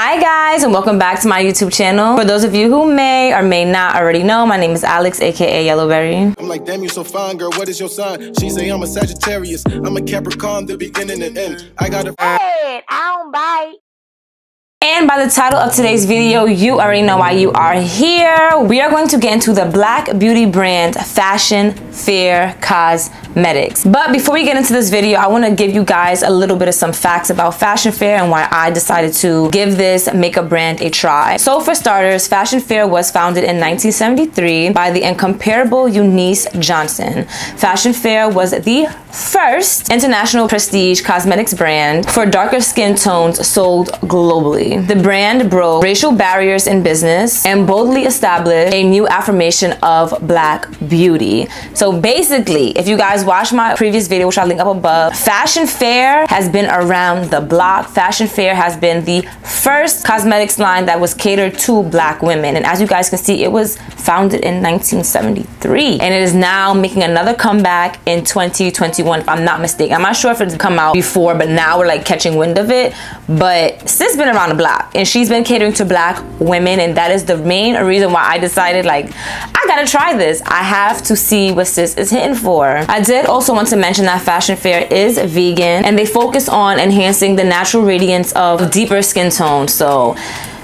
Hi guys, and welcome back to my YouTube channel. For those of you who may or may not already know, my name is Alex, aka YELLOOBERRY. I'm like, damn, you so fine, girl. What is your sign? She say I'm a Sagittarius. I'm a Capricorn, the beginning and end. I got a I don't bite. And by the title of today's video, you already know why you are here. We are going to get into the Black beauty brand Fashion Fair Cosmetics. But before we get into this video, I want to give you guys a little bit of some facts about Fashion Fair and why I decided to give this makeup brand a try. So for starters, Fashion Fair was founded in 1973 by the incomparable Eunice Johnson. Fashion Fair was the first international prestige cosmetics brand for darker skin tones sold globally. The brand broke racial barriers in business and boldly established a new affirmation of Black beauty. So basically, if you guys watched my previous video, which I'll link up above, Fashion Fair has been around the block. Fashion Fair has been the first cosmetics line that was catered to Black women. And as you guys can see, it was founded in 1973. And it is now making another comeback in 2021, if I'm not mistaken. I'm not sure if it's come out before, but now we're like catching wind of it. But sis been around the block and she's been catering to Black women, and that is the main reason why I decided, like, I gotta try this. I have to see what sis is hitting for. I did also want to mention that Fashion Fair is vegan and they focus on enhancing the natural radiance of deeper skin tones. So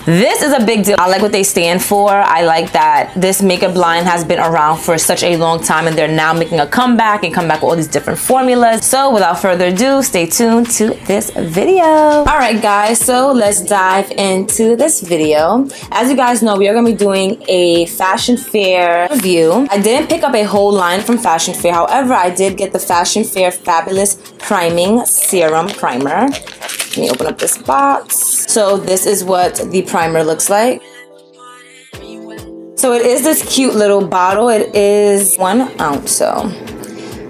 this is a big deal. I like what they stand for. I like that this makeup line has been around for such a long time and they're now making a comeback and come back with all these different formulas. So without further ado, stay tuned to this video. All right guys, so let's dive into this video. As you guys know, we are gonna be doing a Fashion Fair review. I didn't pick up a whole line from Fashion Fair. However, I did get the Fashion Fair Fabulous Priming Serum Primer. Let me open up this box. So this is what the primer looks like. So it is this cute little bottle. It is 1 ounce, so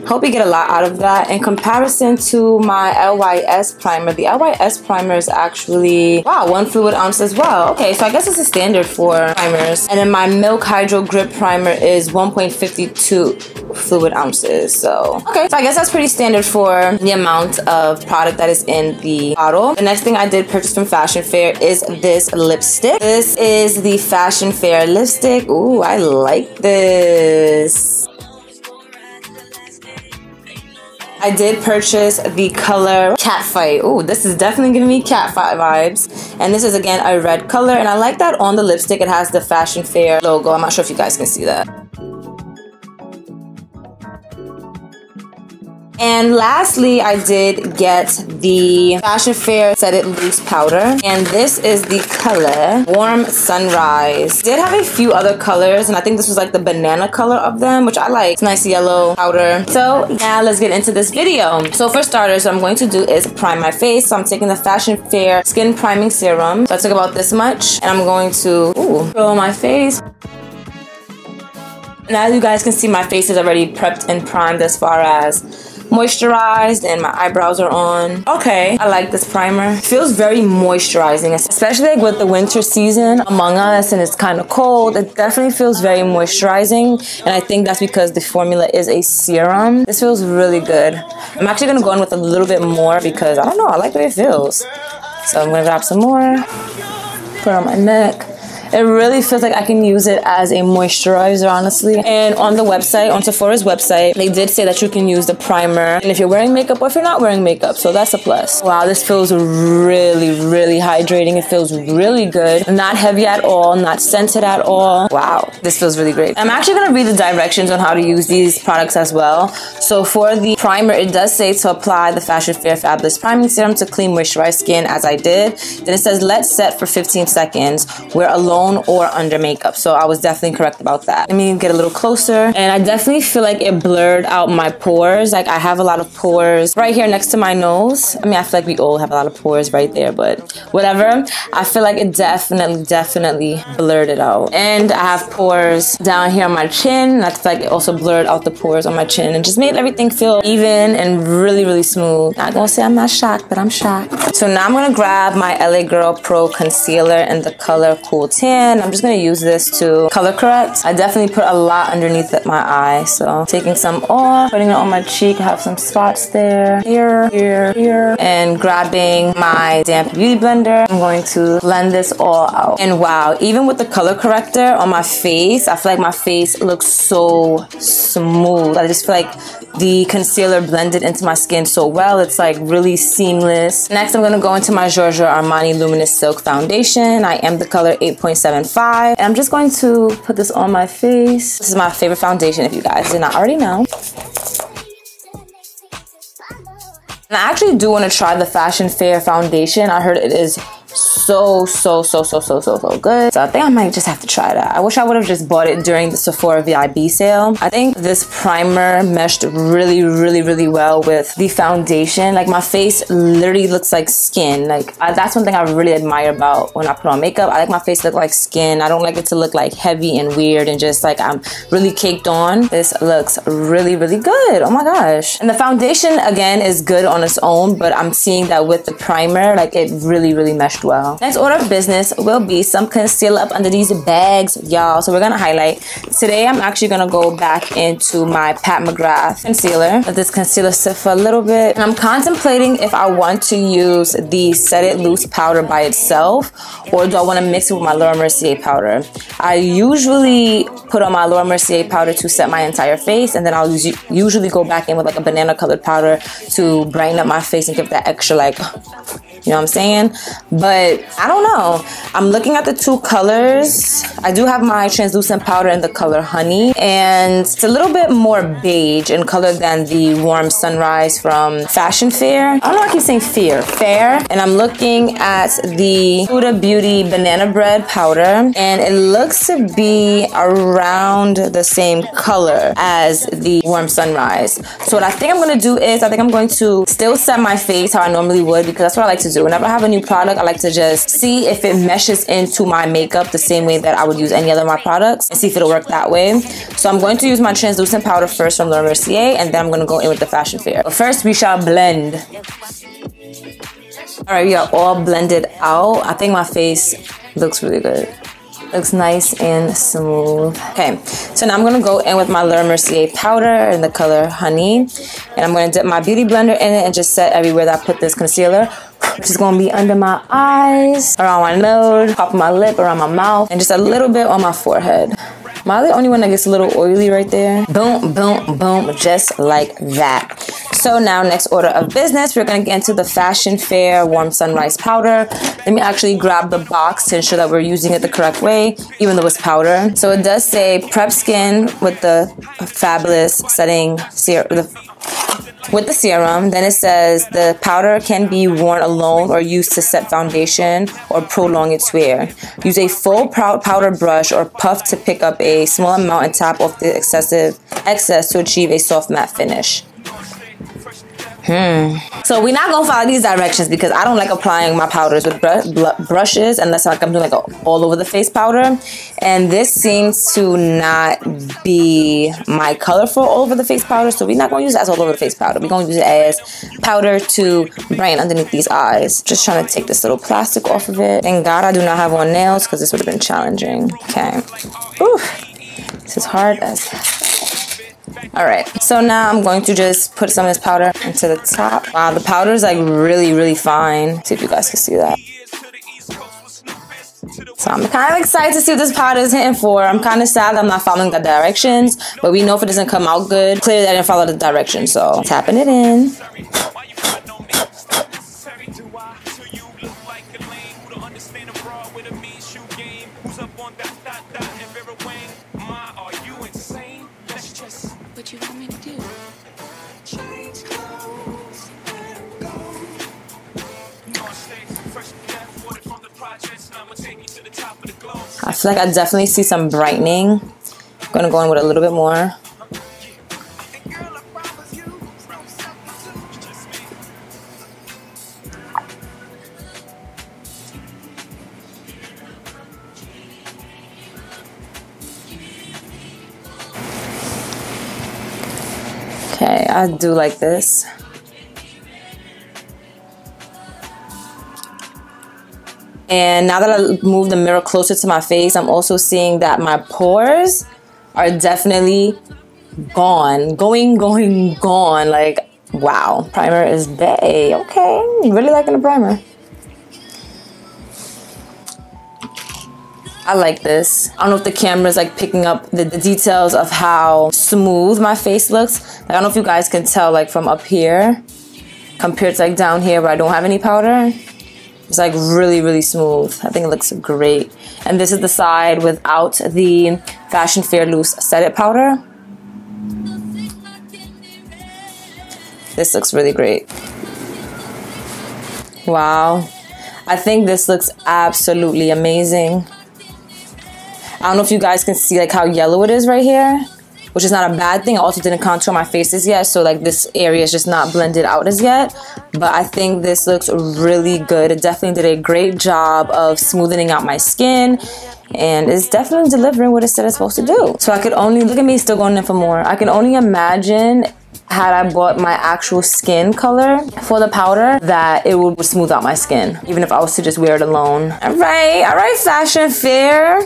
hope you get a lot out of that. In comparison to my LYS primer, the LYS primer is actually, wow, 1 fluid ounce as well. Okay, so I guess it's a standard for primers. And then my Milk Hydro Grip primer is 1.52 fluid ounces. So okay, so I guess that's pretty standard for the amount of product that is in the bottle. The next thing I did purchase from Fashion Fair is this lipstick. This is the Fashion Fair lipstick. Ooh, I like this. I did purchase the color Catfight. Ooh, this is definitely giving me Catfight vibes. And this is again a red color, and I like that on the lipstick it has the Fashion Fair logo. I'm not sure if you guys can see that. And lastly, I did get the Fashion Fair Set It Loose powder, and this is the color Warm Sunrise. Did have a few other colors, and I think this was like the banana color of them, which I like. It's nice yellow powder. So now let's get into this video. So for starters, what I'm going to do is prime my face. So I'm taking the Fashion Fair Skin Priming Serum. So I took about this much, and I'm going to throw on my face. And as you guys can see, my face is already prepped and primed as far as moisturized, and my eyebrows are on. Okay, I like this primer. It feels very moisturizing, especially like with the winter season among us and it's kind of cold. It definitely feels very moisturizing, and I think that's because the formula is a serum. This feels really good. I'm actually gonna go in with a little bit more because I don't know, I like the way it feels. So I'm gonna grab some more, put it on my neck. It really feels like I can use it as a moisturizer, honestly. And on the website, on Sephora's website, they did say that you can use the primer and if you're wearing makeup or if you're not wearing makeup, so that's a plus. Wow, this feels really, really hydrating. It feels really good. Not heavy at all, not scented at all. Wow, this feels really great. I'm actually gonna read the directions on how to use these products as well. So for the primer, it does say to apply the Fashion Fair Fabulous Priming Serum to clean moisturized skin, as I did. Then it says let set for 15 seconds. Wear alone or under makeup. So I was definitely correct about that. Let me get a little closer. And I definitely feel like it blurred out my pores. Like I have a lot of pores right here next to my nose. I mean, I feel like we all have a lot of pores right there, but whatever. I feel like it definitely blurred it out. And I have pores down here on my chin. I feel like it also blurred out the pores on my chin and just made everything feel even and really smooth. Not gonna say I'm not shocked, but I'm shocked. So now I'm gonna grab my LA Girl Pro Concealer in the color Cool Tan. tan. I'm just gonna use this to color correct. I definitely put a lot underneath my eye. So taking some off, putting it on my cheek. I have some spots there, here, here, here. And grabbing my damp beauty blender, I'm going to blend this all out. And wow, even with the color corrector on my face, I feel like my face looks so smooth. I just feel like the concealer blended into my skin so well. It's like really seamless. Next, I'm gonna go into my Giorgio Armani Luminous Silk Foundation. I am the color 8.75. And I'm just going to put this on my face. This is my favorite foundation, if you guys did not already know. And I actually do want to try the Fashion Fair foundation. I heard it is so good. So I think I might just have to try that. I wish I would have just bought it during the Sephora VIB sale. I think this primer meshed really well with the foundation. Like my face literally looks like skin. Like that's one thing I really admire about when I put on makeup. I like my face to look like skin. I don't like it to look like heavy and weird and just like I'm really caked on. This looks really good. Oh my gosh. And the foundation again is good on its own, but I'm seeing that with the primer, like it really meshed well. Next order of business will be some concealer up under these bags, y'all. So we're gonna highlight. Today I'm actually gonna go back into my Pat McGrath concealer. Let this concealer sit for a little bit. And I'm contemplating if I want to use the Set It Loose powder by itself, or do I want to mix it with my Laura Mercier powder. I usually put on my Laura Mercier powder to set my entire face, and then I'll usually go back in with like a banana colored powder to brighten up my face and give that extra like, you know what I'm saying? But I don't know. I'm looking at the two colors. I do have my translucent powder in the color Honey, and it's a little bit more beige in color than the Warm Sunrise from Fashion Fair. I don't know why I keep saying Fair. And I'm looking at the Huda Beauty Banana Bread powder, and it looks to be around the same color as the Warm Sunrise. So what I think I'm gonna do is, I think I'm going to still set my face how I normally would, because that's what I like to do. Whenever I have a new product, I like to just see if it meshes into my makeup the same way that I would use any other of my products and see if it'll work that way. So I'm going to use my translucent powder first from Laura Mercier, and then I'm going to go in with the Fashion Fair. But first, we shall blend. All right, we are all blended out. I think my face looks really good. Looks nice and smooth. Okay, so now I'm gonna go in with my Laura Mercier powder in the color Honey, and I'm gonna dip my beauty blender in it and just set everywhere that I put this concealer, which is gonna be under my eyes, around my nose, top of my lip, around my mouth, and just a little bit on my forehead. Am I the only one that gets a little oily right there? Boom, boom, boom, just like that. So now, next order of business, we're gonna get into the Fashion Fair Warm Sunrise powder. Let me actually grab the box to ensure that we're using it the correct way, even though it's powder. So it does say prep skin with the fabulous setting serum. With the serum, then it says the powder can be worn alone or used to set foundation or prolong its wear. Use a full powder brush or puff to pick up a small amount and tap off the excess to achieve a soft matte finish. So we're not gonna follow these directions because I don't like applying my powders with brushes unless like I'm doing like a all over the face powder, and this seems to not be my color for all over the face powder, so we're not gonna use it as all over the face powder. We're gonna use it as powder to brighten underneath these eyes. Just trying to take this little plastic off of it. Thank God I do not have on nails because this would have been challenging. Okay. Ooh, this is hard as Alright, so now I'm going to just put some of this powder into the top. Wow, the powder is like really fine. Let's see if you guys can see that. So I'm kind of excited to see what this powder is hitting for. I'm kind of sad that I'm not following the directions, but we know if it doesn't come out good, clearly I didn't follow the directions, so tapping it in. What you want me to do? I feel like I definitely see some brightening. I'm gonna go in with a little bit more. Okay, I do like this. And now that I move the mirror closer to my face, I'm also seeing that my pores are definitely gone. Gone. Like, wow. Primer is bae. Okay, really liking the primer. I like this. I don't know if the camera's like picking up the details of how smooth my face looks. Like, I don't know if you guys can tell like from up here compared to like down here where I don't have any powder. It's like really smooth. I think it looks great. And this is the side without the Fashion Fair Loose Set It powder. This looks really great. Wow. I think this looks absolutely amazing. I don't know if you guys can see like how yellow it is right here, which is not a bad thing. I also didn't contour my faces yet, so like this area is just not blended out as yet. But I think this looks really good. It definitely did a great job of smoothing out my skin, and it's definitely delivering what it said it's supposed to do. So I could only, look at me still going in for more. I can only imagine had I bought my actual skin color for the powder that it would smooth out my skin, even if I was to just wear it alone. All right, Fashion Fair.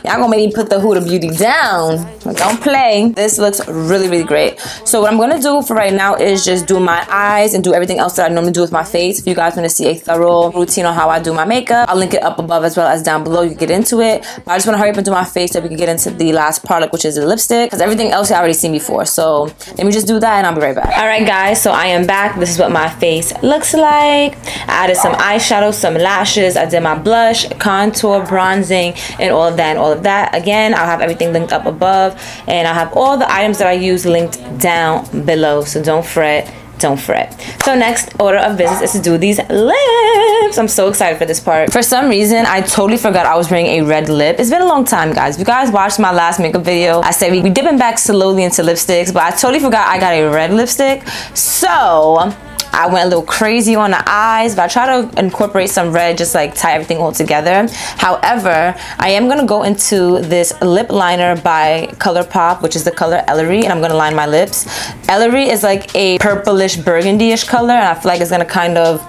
Y'all gonna make me put the Huda Beauty down. Don't play. This looks really great. So what I'm gonna do for right now is just do my eyes and do everything else that I normally do with my face. If you guys wanna see a thorough routine on how I do my makeup, I'll link it up above as well as down below. You can get into it. But I just wanna hurry up and do my face so we can get into the last product, which is the lipstick, because everything else you already seen before. So let me just do that and I'll be right back. All right, guys, so I am back. This is what my face looks like. I added some eyeshadow, some lashes. I did my blush, contour, bronzing, and all of that and all of that. Again, I'll have everything linked up above, and I'll have all the items that I use linked down below, so don't fret. Don't fret. So next order of business is to do these lips. I'm so excited for this part. For some reason, I totally forgot I was wearing a red lip. It's been a long time, guys. If you guys watched my last makeup video, I said we dipping back slowly into lipsticks, but I totally forgot I got a red lipstick. So I went a little crazy on the eyes, but I try to incorporate some red, just like tie everything all together. However, I am gonna go into this lip liner by Colourpop, which is the color Ellarie, and I'm gonna line my lips. Ellarie is like a purplish burgundy-ish color, and I feel like it's gonna kind of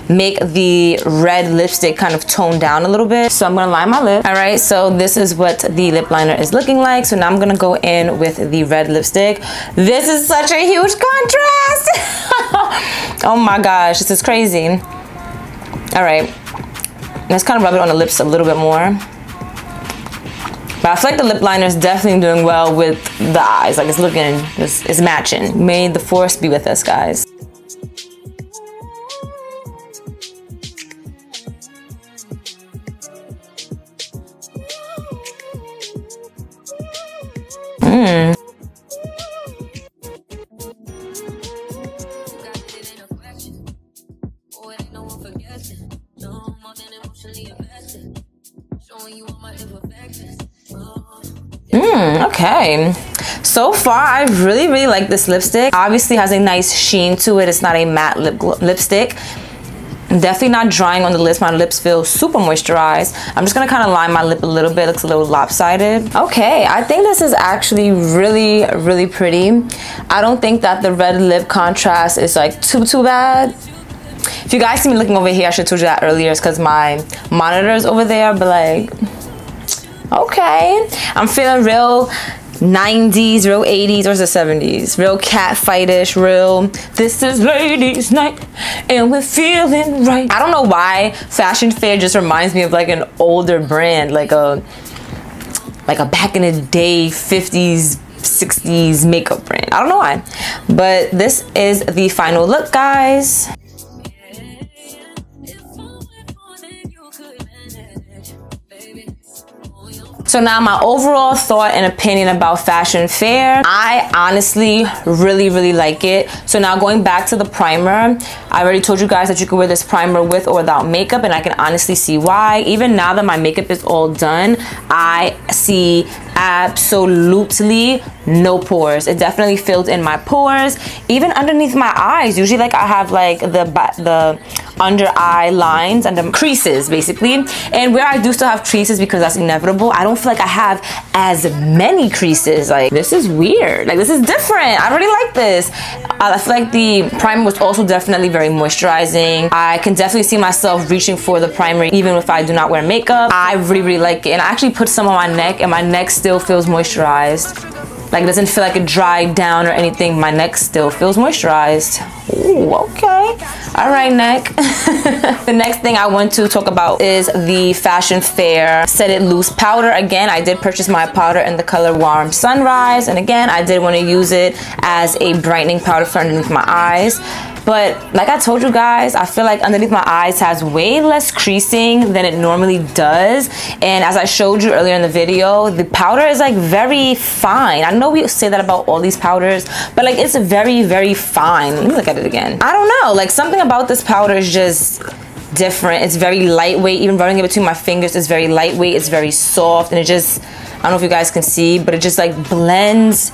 make the red lipstick kind of tone down a little bit. So I'm gonna line my lip. All right, so this is what the lip liner is looking like. So now I'm gonna go in with the red lipstick. This is such a huge contrast. Oh my gosh, this is crazy. All right, let's kind of rub it on the lips a little bit more. But I feel like the lip liner is definitely doing well with the eyes. Like, it's looking, it's matching. May the force be with us, guys. Okay, so far I really like this lipstick. Obviously has a nice sheen to it. It's not a matte lipstick. Definitely not drying on the lips. My lips feel super moisturized. I'm just gonna kind of line my lip a little bit. It looks a little lopsided. Okay, I think this is actually really pretty. I don't think that the red lip contrast is like too bad. If you guys see me looking over here, I should have told you that earlier. It's because my monitor is over there, but like, okay, I'm feeling real 90s, real 80s, or is it 70s? Real cat fightish, real this is ladies night and we're feeling right. I don't know why Fashion Fair just reminds me of like an older brand, like a back in the day 50s 60s makeup brand. I don't know why, but this is the final look, guys. So now my overall thought and opinion about Fashion Fair, I honestly really like it. So now going back to the primer, I already told you guys that you can wear this primer with or without makeup, and I can honestly see why. Even now that my makeup is all done, I see absolutely no pores. It definitely filled in my pores, even underneath my eyes. Usually like I have like the under eye lines and the creases basically. And where I do still have creases, because that's inevitable, I don't feel like I have as many creases. Like, this is weird. Like, this is different. I really like this. I feel like the primer was also definitely very moisturizing. I can definitely see myself reaching for the primer even if I do not wear makeup. I really like it. And I actually put some on my neck, and my neck still feels moisturized. Like, it doesn't feel like it dried down or anything. My neck still feels moisturized. Ooh, okay. All right, neck. The next thing I want to talk about is the Fashion Fair Set It Loose powder. Again, I did purchase my powder in the color Warm Sunrise. And again, I did want to use it as a brightening powder for underneath my eyes. But like I told you guys, I feel like underneath my eyes has way less creasing than it normally does. And as I showed you earlier in the video, the powder is like very fine. I know we say that about all these powders, but like it's very, very fine. Let me look at it again. I don't know, like something about this powder is just different. It's very lightweight. Even running it between my fingers is very lightweight. It's very soft, and it just, I don't know if you guys can see, but it just like blends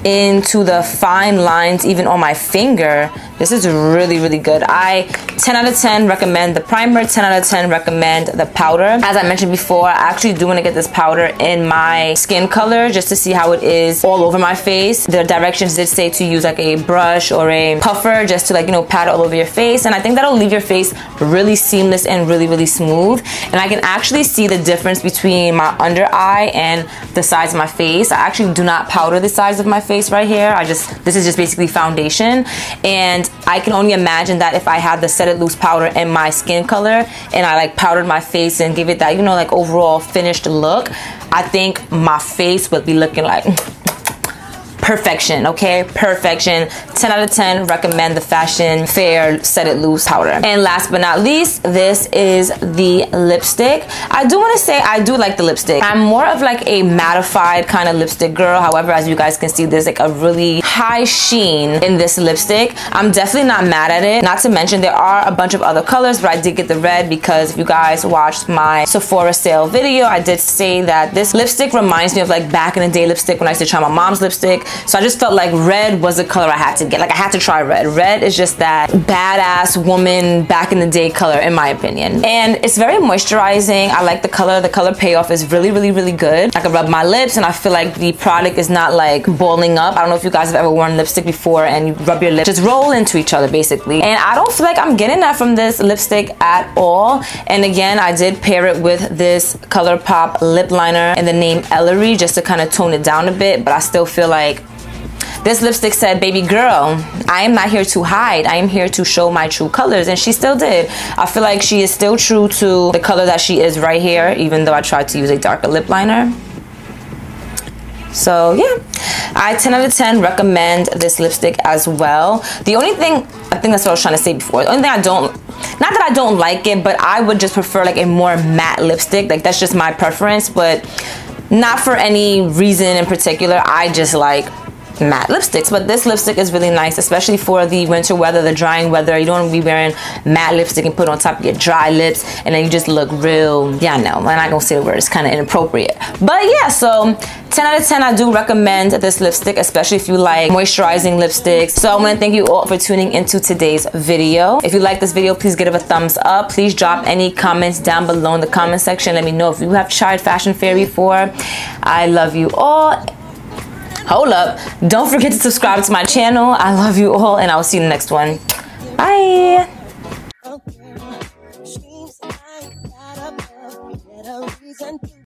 into the fine lines even on my finger. This is really, really good. I 10 out of 10 recommend the primer, 10 out of 10 recommend the powder. As I mentioned before, I actually do want to get this powder in my skin color just to see how it is all over my face. The directions did say to use like a brush or a puffer just to, like, you know, pat it all over your face, and I think that'll leave your face really seamless and really, really smooth. And I can actually see the difference between my under eye and the sides of my face. I actually do not powder the sides of my face right here. This is just basically foundation, and I can only imagine that if I had the Set It Loose powder in my skin color and I like powdered my face and give it that, you know, like overall finished look, I think my face would be looking like perfection. Okay, perfection. 10 out of 10 recommend the Fashion Fair Set It Loose powder. And last but not least, this is the lipstick. I do want to say I do like the lipstick. I'm more of like a mattified kind of lipstick girl. However, as you guys can see, there's like a really high sheen in this lipstick. I'm definitely not mad at it. Not to mention there are a bunch of other colors, but I did get the red because if you guys watched my Sephora sale video, I did say that this lipstick reminds me of like back in the day lipstick when I used to try my mom's lipstick. So I just felt like red was the color I had to get. Like, I had to try red. Red is just that badass woman back in the day color, in my opinion. And it's very moisturizing. I like the color. The color payoff is really, really, really good. I can rub my lips and I feel like the product is not like balling up. I don't know if you guys have ever worn lipstick before and you rub your lips, just roll into each other basically. And I don't feel like I'm getting that from this lipstick at all. And again, I did pair it with this Colourpop lip liner in the name Ellarie just to kind of tone it down a bit, but I still feel like this lipstick said, baby girl, I am not here to hide. I am here to show my true colors. And she still did. I feel like she is still true to the color that she is right here, even though I tried to use a darker lip liner. So yeah, I 10 out of 10 recommend this lipstick as well. The only thing, I think that's what I was trying to say before. The only thing I don't, not that I don't like it, but I would just prefer like a more matte lipstick. Like, that's just my preference, but not for any reason in particular. I just like matte lipsticks. But this lipstick is really nice, especially for the winter weather, the drying weather. You don't want to be wearing matte lipstick and put it on top of your dry lips and then you just look real, yeah, no, I'm not gonna say the word, it's kind of inappropriate. But yeah, so 10 out of 10, I do recommend this lipstick, especially if you like moisturizing lipsticks. So I want to thank you all for tuning into today's video. If you like this video, please give it a thumbs up. Please drop any comments down below in the comment section. Let me know if you have tried Fashion Fair before. I love you all. Hold up, don't forget to subscribe to my channel. I love you all, and I will see you in the next one. Bye.